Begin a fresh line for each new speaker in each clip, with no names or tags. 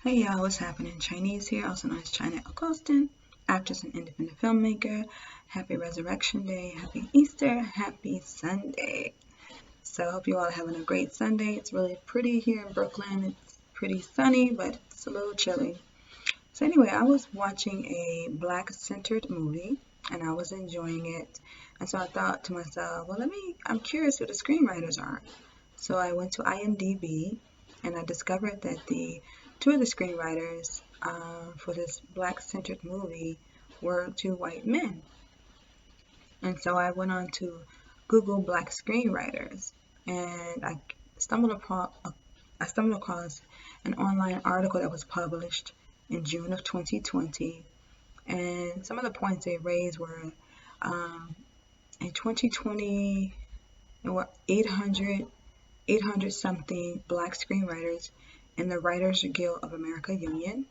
Hey y'all, what's happening? Chinese here, also known as China Acoustin, actress and independent filmmaker. Happy Resurrection Day, happy Easter, happy Sunday. So I hope you all are having a great Sunday. It's really pretty here in Brooklyn. It's pretty sunny, but it's a little chilly. So anyway, I was watching a black-centered movie and I was enjoying it. And so I thought to myself, well, I'm curious who the screenwriters are. So I went to IMDb and I discovered that the two of the screenwriters for this black-centered movie were two white men. And so I went on to Google black screenwriters, and I stumbled across an online article that was published in June of 2020, and some of the points they raised were in 2020 there were 800 something black screenwriters in the Writers Guild of America Union.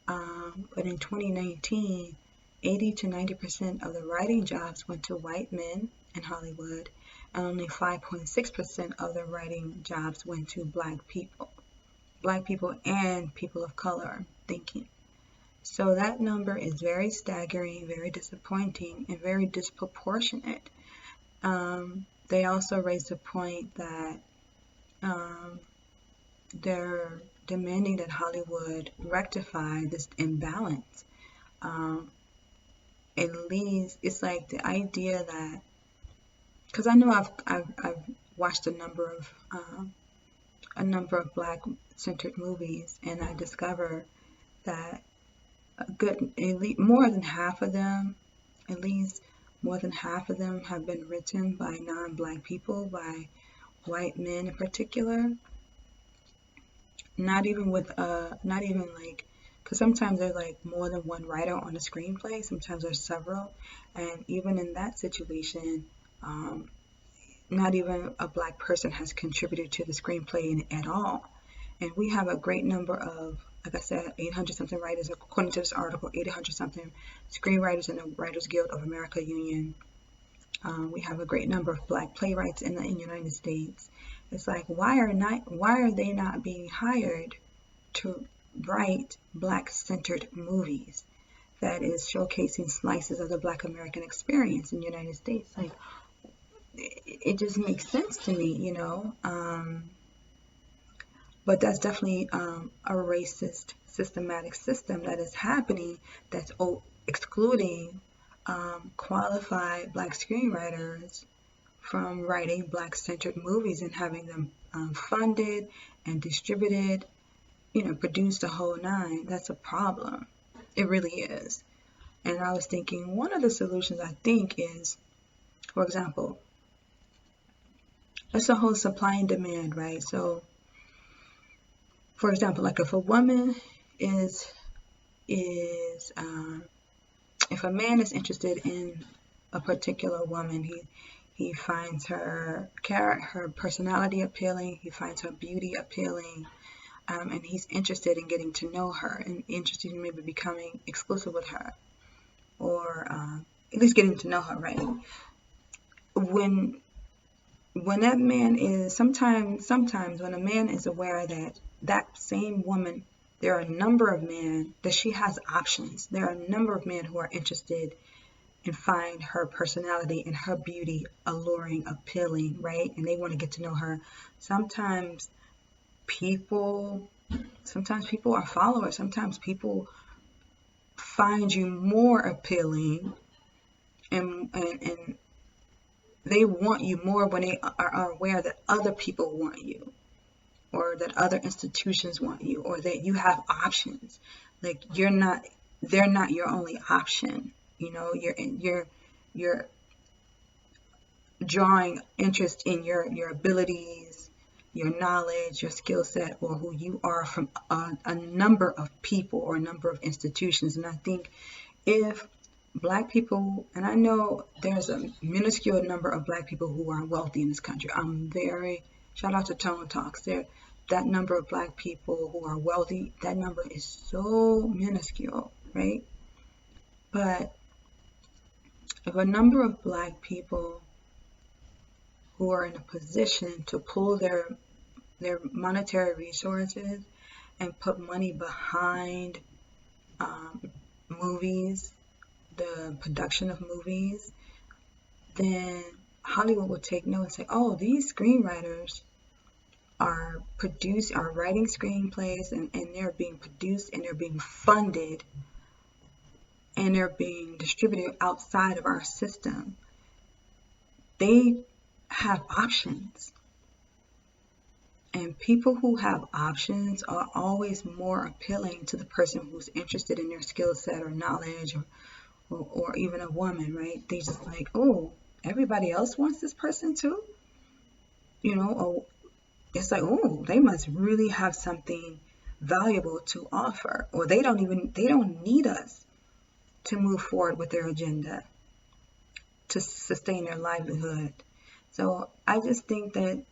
But in 2019, 80 to 90% of the writing jobs went to white men in Hollywood, and only 5.6% of the writing jobs went to black people. Black people and people of color, I'm thinking. So that number is very staggering, very disappointing, and very disproportionate. They also raised the point that they're demanding that Hollywood rectify this imbalance. At least it's like the idea that, because I know I've watched a number of black-centered movies, and I discover that at least more than half of them, at least more than half of them have been written by non-black people, by white men in particular. Not even like, because sometimes there's like more than one writer on a screenplay, sometimes there's several, and even in that situation, not even a black person has contributed to the screenplay at all. And we have a great number of, like I said, 800 something writers, according to this article, 800 something screenwriters in the Writers Guild of America Union. We have a great number of black playwrights in the United States. It's like, why are they not being hired to write black-centered movies that is showcasing slices of the Black American experience in the United States? Like, it just makes sense to me, you know. But that's definitely a racist systematic system that is happening that's excluding qualified black screenwriters from writing black-centered movies and having them funded and distributed, produced the whole nine. That's a problem. It really is. And I was thinking one of the solutions I think is, for example, it's a whole supply and demand, right? So, for example, like if a woman is if a man is interested in a particular woman, he finds her personality appealing, he finds her beauty appealing, and he's interested in getting to know her and interested in maybe becoming exclusive with her, or at least getting to know her, right? When that man is sometimes when a man is aware that that same woman, there are a number of men that she has options. There are a number of men who are interested and find her personality and her beauty alluring, appealing, right? And they want to get to know her. Sometimes people are followers. Sometimes people find you more appealing and they want you more when they are aware that other people want you, or that other institutions want you, or that you have options. Like they're not your only option. You're drawing interest in your abilities, your knowledge, your skill set, or who you are from a number of people or a number of institutions. And I think if black people, and I know there's a minuscule number of black people who are wealthy in this country. Shout out to Tone Talks. That number of black people who are wealthy, that number is so minuscule, right? But if a number of black people who are in a position to pool their monetary resources and put money behind movies, the production of movies, then Hollywood will take note and say, oh, these screenwriters are writing screenplays, and they're being produced, and they're being funded, and they're being distributed outside of our system. They have options. And people who have options are always more appealing to the person who's interested in their skill set or knowledge, or even a woman, right? They just like, oh, everybody else wants this person too? Or it's like, oh, they must really have something valuable to offer, or they don't need us to move forward with their agenda, to sustain their livelihood. So I just think that,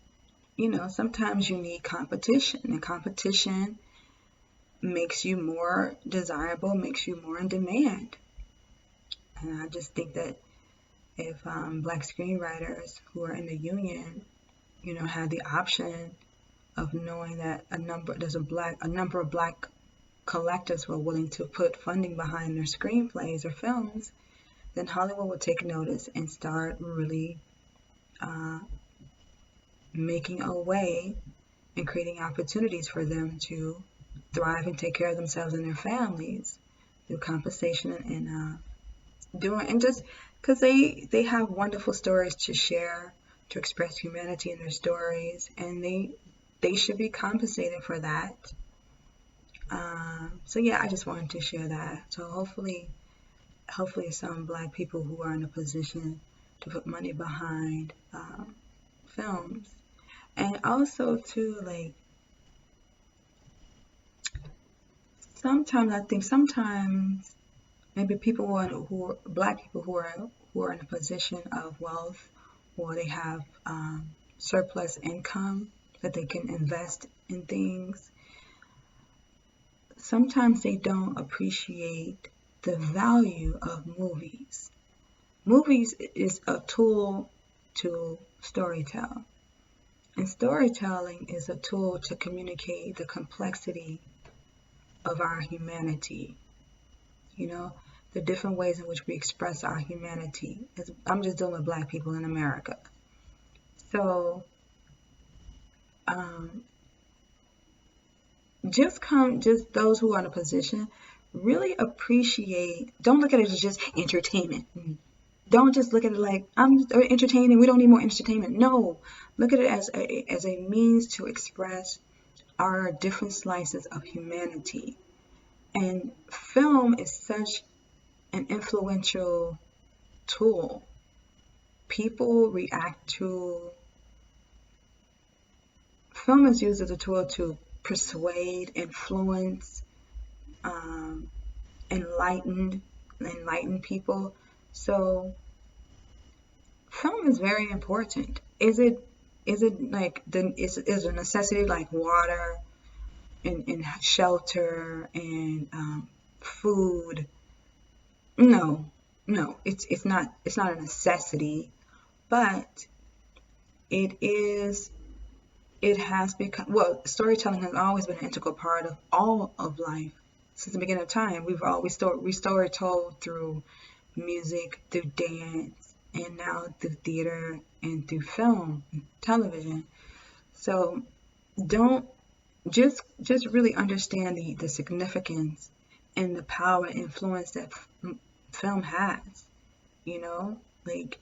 sometimes you need competition, and competition makes you more desirable, makes you more in demand. And I just think that if Black screenwriters who are in the union, had the option of knowing that a number of Black collectors were willing to put funding behind their screenplays or films, then Hollywood would take notice and start really making a way and creating opportunities for them to thrive and take care of themselves and their families through compensation and just because they have wonderful stories to share, to express humanity in their stories, and they should be compensated for that. So yeah, I just wanted to share that. So hopefully some Black people who are in a position to put money behind films. And also too, like, sometimes maybe people who are Black people who are in a position of wealth, or they have surplus income that they can invest in things. Sometimes they don't appreciate the value of movies. Movies is a tool to storytell. And storytelling is a tool to communicate the complexity of our humanity. The different ways in which we express our humanity. I'm just dealing with Black people in America. So, just those who are in a position, really appreciate, don't look at it as just entertainment. Don't just look at it like, I'm entertaining, we don't need more entertainment. No, look at it as a means to express our different slices of humanity. And film is such an influential tool. People react to film is used as a tool to persuade, influence, enlighten people. So film is very important. Is it like is a necessity like water and shelter and food? No, it's not a necessity, but it has become, well, storytelling has always been an integral part of all of life since the beginning of time. We story told through music, through dance, and now through theater and through film and television. So don't just really understand the significance and the power and influence that film has. Like,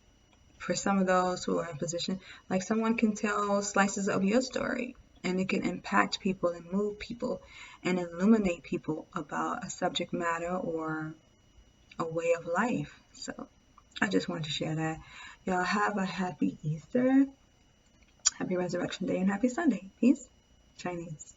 for some of those who are in position, like, someone can tell slices of your story, and it can impact people and move people and illuminate people about a subject matter or a way of life. So I just wanted to share that. Y'all have a happy Easter, happy Resurrection Day, and happy Sunday. Peace. Chinese.